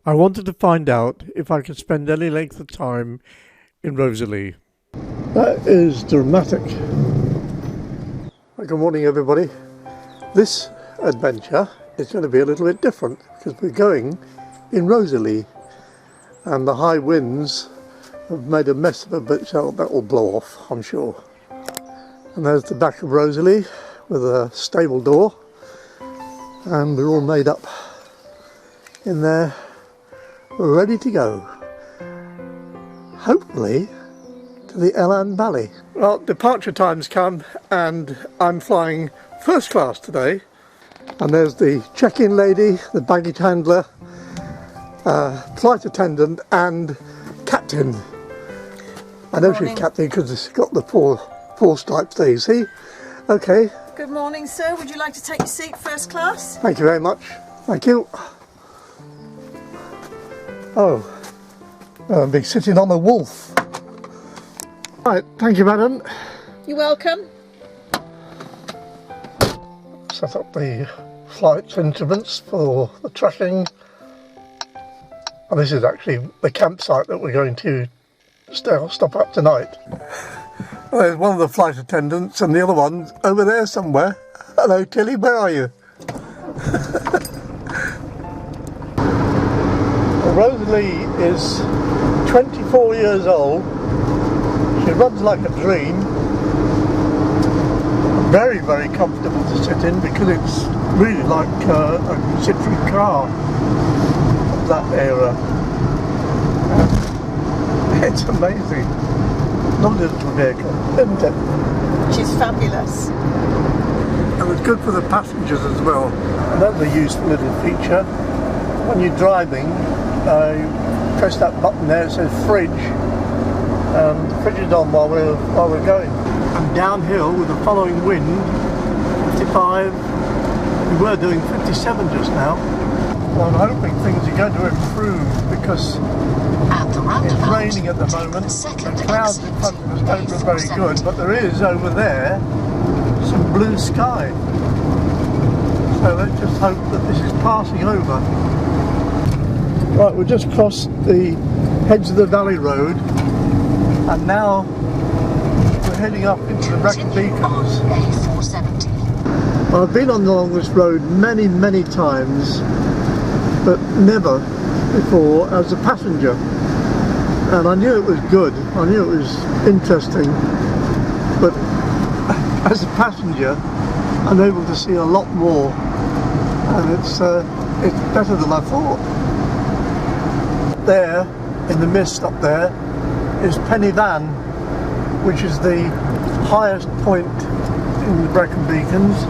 I wanted to find out if I could spend any length of time in Rosalie. That is dramatic. Good morning, everybody. This adventure is going to be a little bit different because we're going in Rosalie and the high winds have made a mess of it, but so that will blow off, I'm sure. And there's the back of Rosalie with a stable door, and we're all made up in there, ready to go, hopefully to the Elan Valley. Well, departure time's come and I'm flying first class today, and there's the check-in lady, the baggage handler, flight attendant and captain. I know she's captain because it's got the four stripes there, you see. Okay. Good morning, sir. Would you like to take your seat first class? Thank you very much. Thank you. Oh, I'll be sitting on a wolf. Right, thank you, madam. You're welcome. Set up the flight instruments for the tracking. And this is actually the campsite that we're going to stop at tonight. Well, there's one of the flight attendants and the other one's over there somewhere. Hello Tilly, where are you? Rosalie is 24 years old. She runs like a dream. Very, very comfortable to sit in because it's really like a Citroen car of that era. It's amazing. Lovely little vehicle, isn't it? She's fabulous. And it's good for the passengers as well. Another useful little feature, when you're driving, you press that button there, it says fridge. The fridge is on while we're going. And downhill with the following wind, 55, we were doing 57 just now. Well, I'm hoping things are going to improve because it's raining at the moment. The clouds in front of us don't look very good, but there is over there some blue sky. So let's just hope that this is passing over. Right, we've just crossed the Heads of the Valley Road and now we're heading up into the Brecon Beacons. Well, I've been along this road many times, but never before as a passenger, and I knew it was good, I knew it was interesting, but as a passenger I'm able to see a lot more, and it's better than I thought. There in the mist up there is Penny Van, which is the highest point in the Brecon Beacons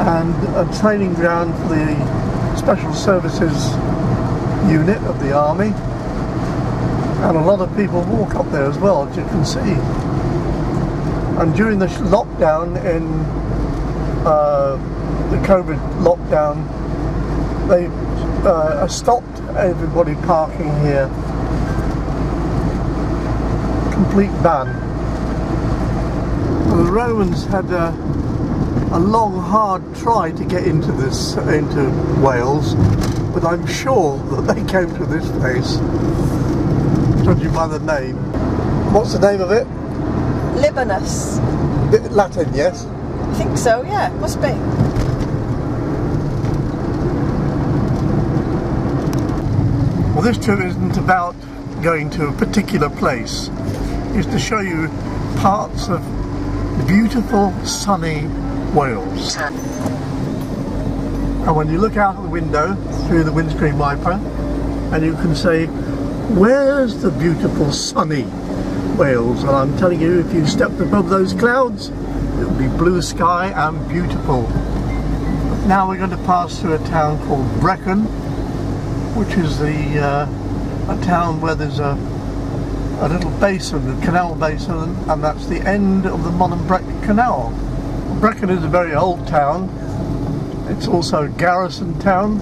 and a training ground for the Special Services unit of the Army, and a lot of people walk up there as well, as you can see. And during the lockdown, in the COVID lockdown, they stopped everybody parking here. Complete ban. Well, the Romans had a long, hard try to get into Wales, but I'm sure that they came to this place, judging by the name. What's the name of it? Libanus. Latin, yes? I think so, yeah, must be. Well, this trip isn't about going to a particular place. It's to show you parts of beautiful, sunny Wales. And when you look out of the window through the windscreen wiper, and you can say, where's the beautiful sunny Wales? And I'm telling you, if you stepped above those clouds, it will be blue sky and beautiful. Now we're going to pass through a town called Brecon, which is a town where there's a little basin, a canal basin, and that's the end of the Mononbreck Canal. Brecon is a very old town. It's also a garrison town,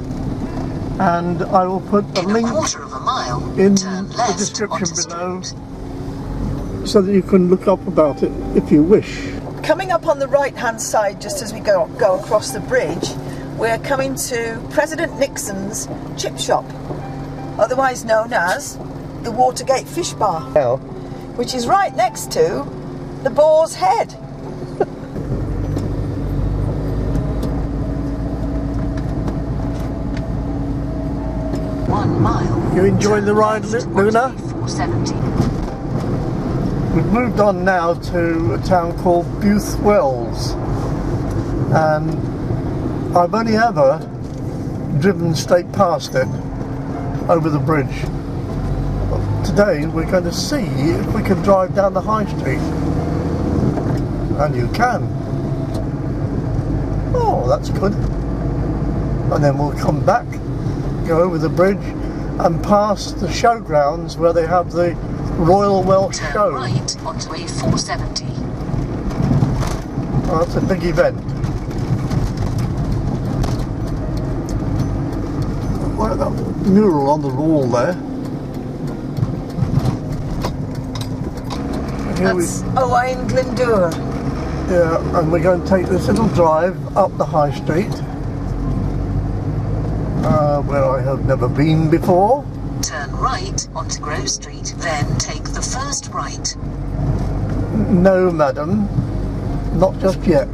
and I will put a link in the description below so that you can look up about it if you wish. Coming up on the right hand side, just as we go across the bridge, we're coming to President Nixon's chip shop. otherwise known as the Watergate Fish Bar, Now, which is right next to the Boar's Head. 1 mile. you enjoying the ride, Luna? 470. We've moved on now to a town called Wells, and I've only ever driven straight past it over the bridge. But today we're going to see if we can drive down the high street, and you can. Oh, that's good. And then we'll come back, go over the bridge and past the showgrounds where they have the Royal Welsh Turn Show. right onto A470. Oh, that's a big event. Look at that mural on the wall there. Here That's Owain Glyndŵr. yeah, and we're going to take this little drive up the high street, where I have never been before. Turn right onto Grove Street, then take the first right. No, madam, not just yet.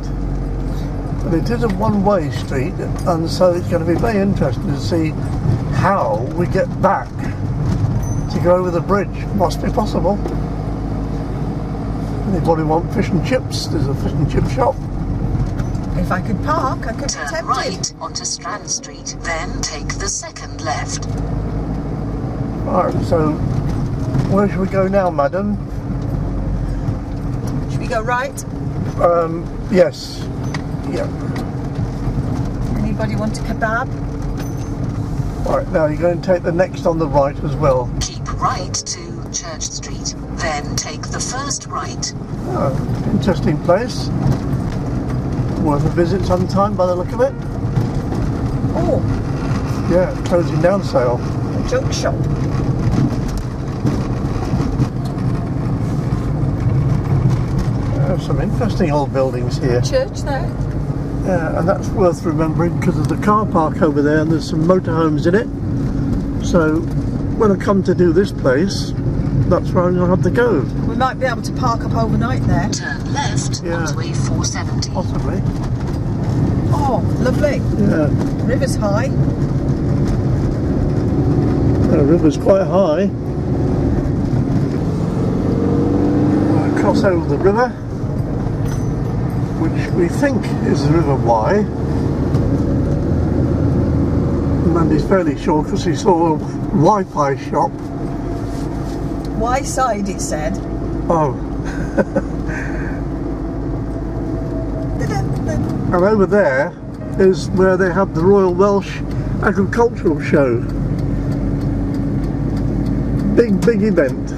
But it is a one-way street, and so it's going to be very interesting to see how we get back to go over the bridge. Must be possible. Anybody want fish and chips? There's a fish and chip shop. If I could park, I could be Turn tempted. right onto Strand Street, then take the second left. Alright, so where should we go now, madam? Should we go right? Yes. Yeah. Anybody want a kebab? Alright, now you're going to take the next on the right as well. Keep right to Church Street, then take the first right. Oh, interesting place. Worth a visit sometime by the look of it. Oh, Yeah, closing down sale. a junk shop. Some interesting old buildings here. Church there. Yeah, and that's worth remembering because there's a car park over there and there's some motorhomes in it. So when I come to do this place, that's where I'm going to have to go. We might be able to park up overnight there. Turn left Yeah. onto A470. Possibly. Oh, lovely. Yeah, River's high. the river's quite high. We'll cross over the river, which we think is the River Wye. Mandy's fairly sure because he saw a Wi-Fi shop. Y side, it said. Oh, and over there is where they have the Royal Welsh Agricultural Show. Big event.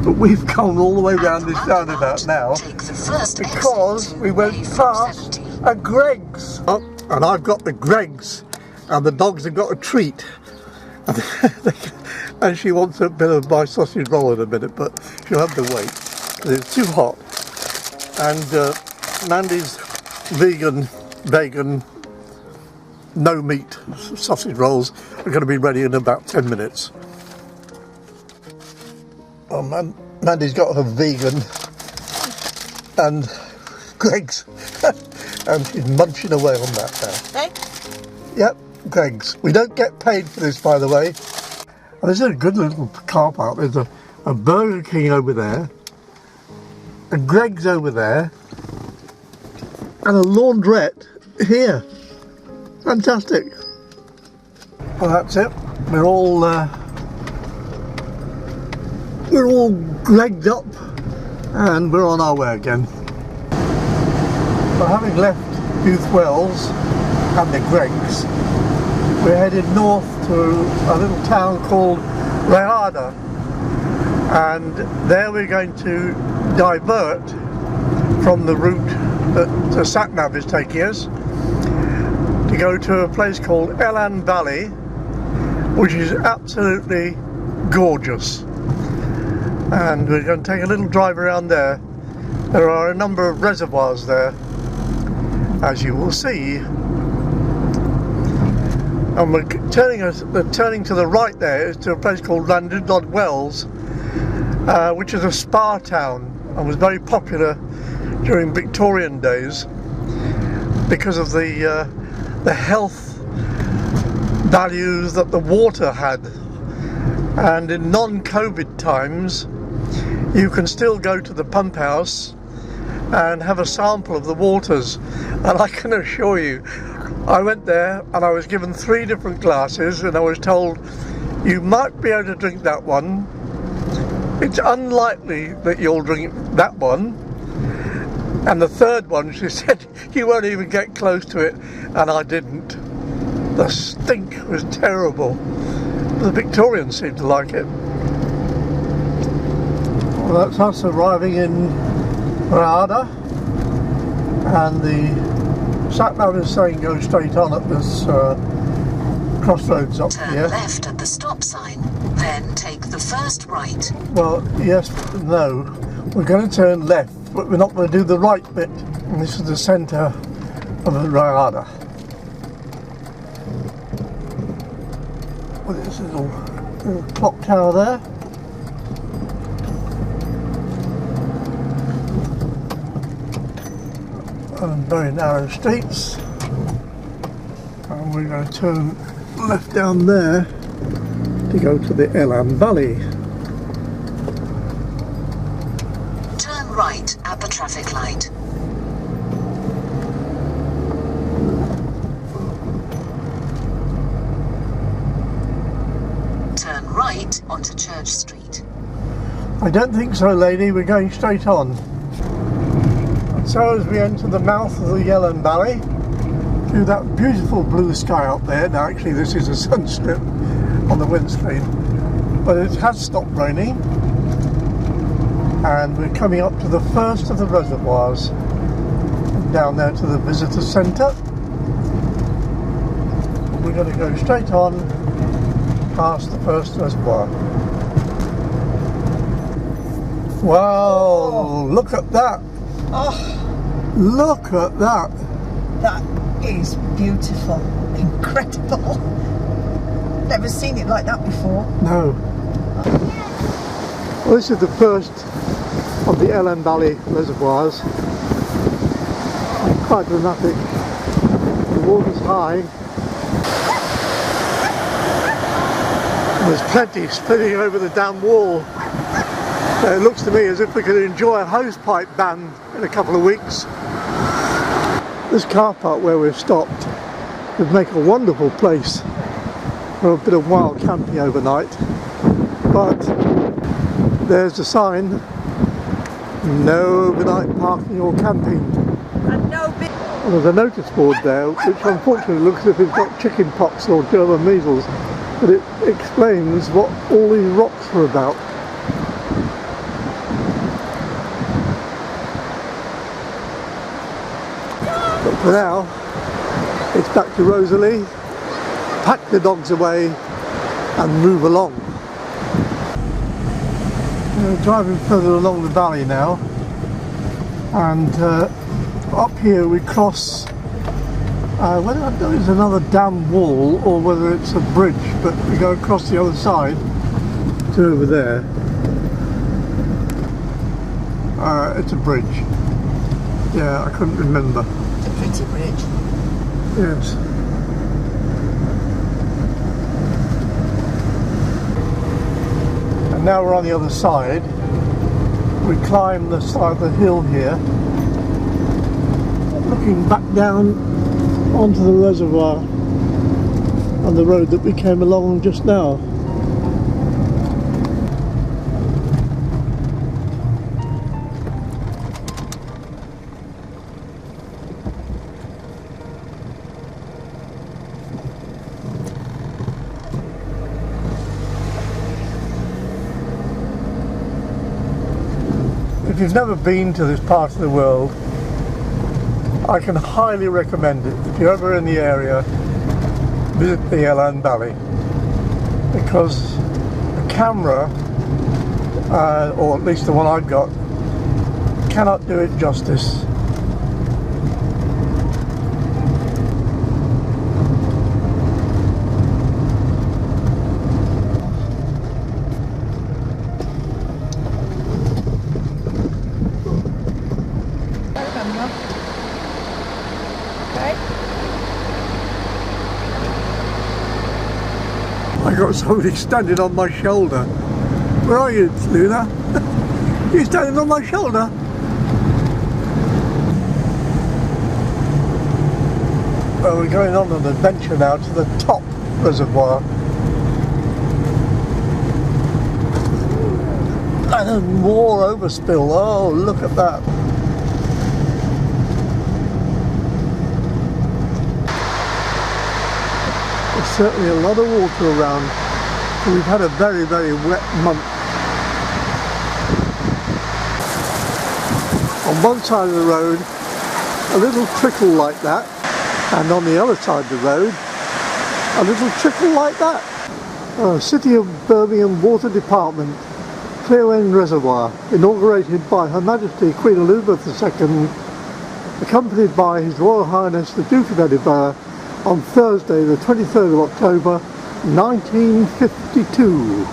But we've come all the way round this roundabout now Take the first because exit to we went past A470. a Greggs. Oh, and I've got the Greggs, and the dogs have got a treat. And she wants a bit of my sausage roll in a minute, but she'll have to wait because it's too hot. And Mandy's vegan, no meat sausage rolls are going to be ready in about 10 minutes. Oh, Mandy's got her vegan and Greggs, and she's munching away on that now. Eh? Yep, Greggs. We don't get paid for this, by the way. And this is a good little car park. There's a Burger King over there, a Greggs over there, and a laundrette here. Fantastic. Well, that's it. We're all Gregged up, and we're on our way again. But having left Wells and the Greggs, we're headed north to a little town called Rehada, and there we're going to divert from the route that the sat-nav is taking us to go to a place called Elan Valley, which is absolutely gorgeous. And we're going to take a little drive around there. There are a number of reservoirs there, as you will see. and we're turning to the right there to a place called Llandudno Wells, which is a spa town and was very popular during Victorian days because of the health values that the water had. And in non-COVID times you can still go to the pump house and have a sample of the waters, and I can assure you, I went there and I was given 3 different glasses and I was told, you might be able to drink that one, it's unlikely that you'll drink that one, and the third one, she said, you won't even get close to it, and I didn't. The stink was terrible. The Victorians seemed to like it. Well, that's us arriving in Rada, and the sat-nav is saying go straight on at this crossroads up here. Turn left at the stop sign, then take the first right. Well, yes, but no. We're going to turn left, but we're not going to do the right bit. And this is the centre of Rada. With this little clock tower there. And very narrow streets. And we're going to turn left down there to go to the Elan Valley. Turn right at the traffic light. Turn right onto Church Street. I don't think so, lady, we're going straight on. And so as we enter the mouth of the Elan Valley, through that beautiful blue sky up there, now actually this is a sun strip on the windscreen, but it has stopped raining, and we're coming up to the first of the reservoirs, down there to the visitor centre. We're going to go straight on past the first reservoir. Wow, Oh. Look at that! Oh, Look at that! that is beautiful. Incredible. Never seen it like that before. No. Well, this is the first of the Elan Valley reservoirs. It's quite dramatic. The water's high. There's plenty spilling over the dam wall. It looks to me as if we could enjoy a hosepipe ban in a couple of weeks. This car park where we've stopped would make a wonderful place for a bit of wild camping overnight, but there's a sign, no overnight parking or camping. And no big. Well, there's a notice board there which unfortunately looks as if it's got chicken pox or German measles, but it explains what all these rocks are about. But for now, it's back to Rosalie, pack the dogs away and move along. We're driving further along the valley now, and up here we cross, whether I know it's another dam wall or whether it's a bridge, but we go across the other side to over there. It's a bridge. Yeah, I couldn't remember. It's a pretty bridge. Yes. And now we're on the other side. We climb the side of the hill here, looking back down onto the reservoir on the road that we came along just now. If you've never been to this part of the world, I can highly recommend it. If you're ever in the area, visit the Elan Valley, because the camera, or at least the one I've got, cannot do it justice. Okay. I got somebody standing on my shoulder. Where are you, Luna? You're standing on my shoulder. Well, we're going on an adventure now to the top reservoir. And then more overspill. Oh, look at that. There's certainly a lot of water around. We've had a very, very wet month. On one side of the road, a little trickle like that, and on the other side of the road, a little trickle like that. City of Birmingham Water Department, Clear End Reservoir, inaugurated by Her Majesty Queen Elizabeth II, accompanied by His Royal Highness the Duke of Edinburgh, on Thursday the 23rd of October 1952.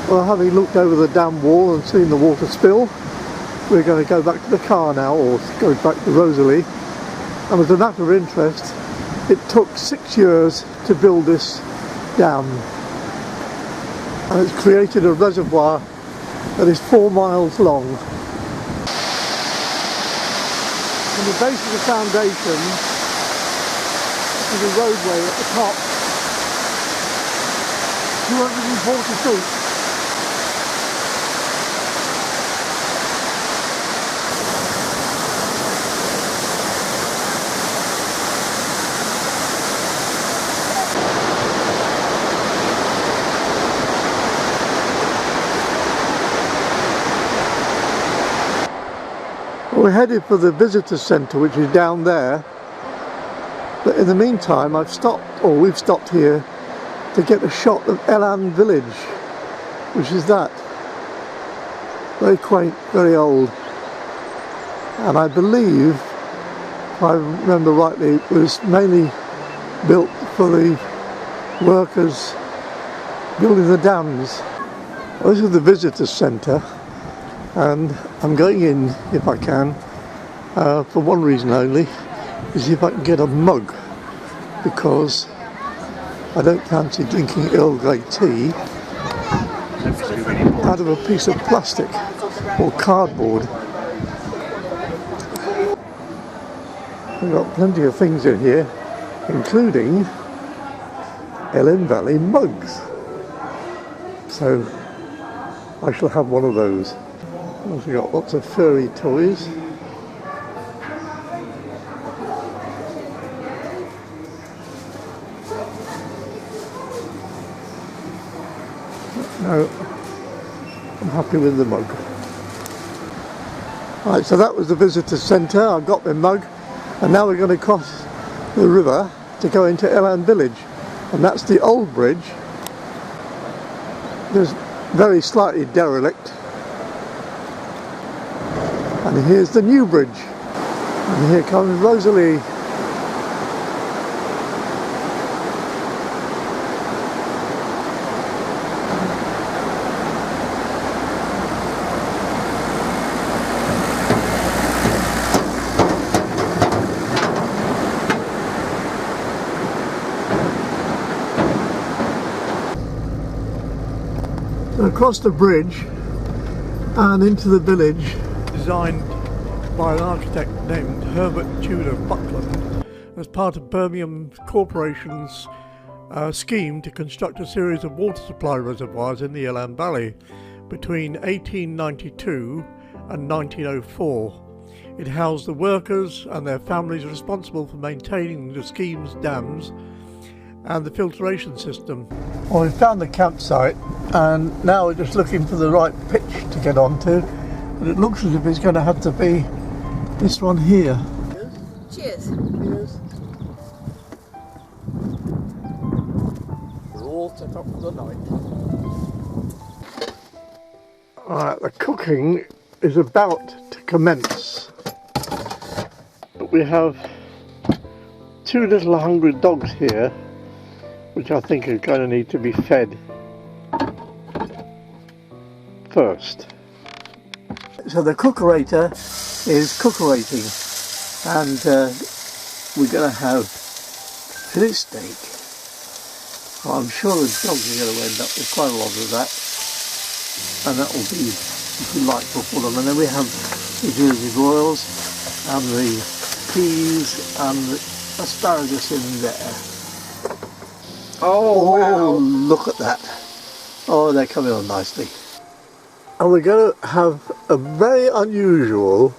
Well, having looked over the dam wall and seen the water spill, we're going to go back to the car now, or go back to Rosalie. And as a matter of interest, it took 6 years to build this dam, and it's created a reservoir that is 4 miles long. From the base of the foundation to the roadway at the top, 240 feet. We're headed for the visitor centre, which is down there, but in the meantime we've stopped here to get a shot of Elan Village, which is that. Very quaint, very old, and I believe, if I remember rightly, it was mainly built for the workers building the dams. This is the visitor centre, and I'm going in, if I can, for one reason only, is if I can get a mug, because I don't fancy drinking Earl Grey tea out of a piece of plastic or cardboard. We've got plenty of things in here, including Elan Valley mugs. So I shall have one of those. We've got lots of furry toys. No, I'm happy with the mug. Right, so that was the visitor centre. I've got my mug, and now we're going to cross the river to go into Elan Village, and that's the old bridge. There's very slightly derelict. And here's the new bridge. And here comes Rosalie. So across the bridge and into the village, designed by an architect named Herbert Tudor Buckland as part of Birmingham Corporation's scheme to construct a series of water supply reservoirs in the Elan Valley between 1892 and 1904. It housed the workers and their families responsible for maintaining the scheme's dams and the filtration system. Well, we found the campsite, and now we're just looking for the right pitch to get onto. But it looks as if it's going to have to be this one here. Cheers. Cheers. We're all set up for the night. Alright, the cooking is about to commence. But we have two little hungry dogs here, which I think are going to need to be fed first. So the cookerator is cookerating, and we're going to have fillet steak. I'm sure the dogs are going to end up with quite a lot of that, and that will be delightful for them. And then we have the Jersey broils and the peas and the asparagus in there. Oh, wow. Look at that. Oh, they're coming on nicely. And we're going to have a very unusual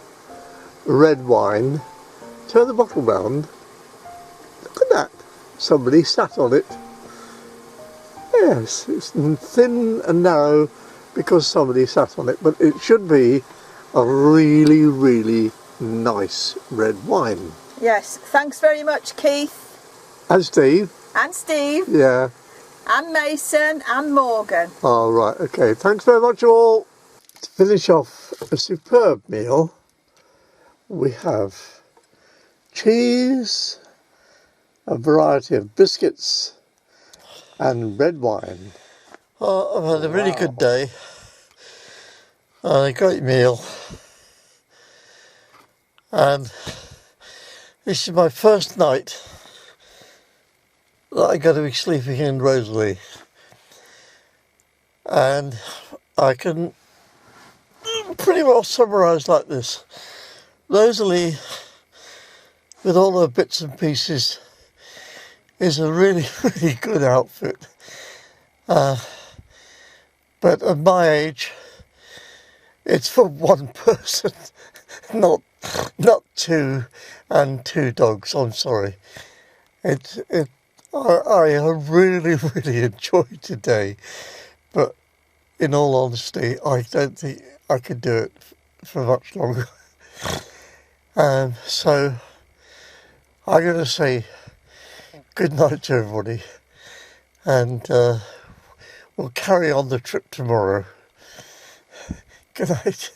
red wine. Turn the bottle round. Look at that. Somebody sat on it. Yes, it's thin and narrow because somebody sat on it, but it should be a really, really nice red wine. Yes, thanks very much, Keith. And Steve. And Steve. Yeah. And Mason and Morgan. Oh, right, okay. Thanks very much all. To finish off a superb meal, we have cheese, a variety of biscuits, and red wine. Oh, I've had a really good day and a great meal, and this is my first night that I'm going to be sleeping in Rosalie, and I can pretty well summarise like this. Rosalie, with all her bits and pieces, is a really, really good outfit. But at my age, it's for one person, not two and two dogs. I'm sorry. I really, really enjoyed today, but in all honesty, I don't think I could do it for much longer. So I'm going to say good night to everybody, and we'll carry on the trip tomorrow. Good night.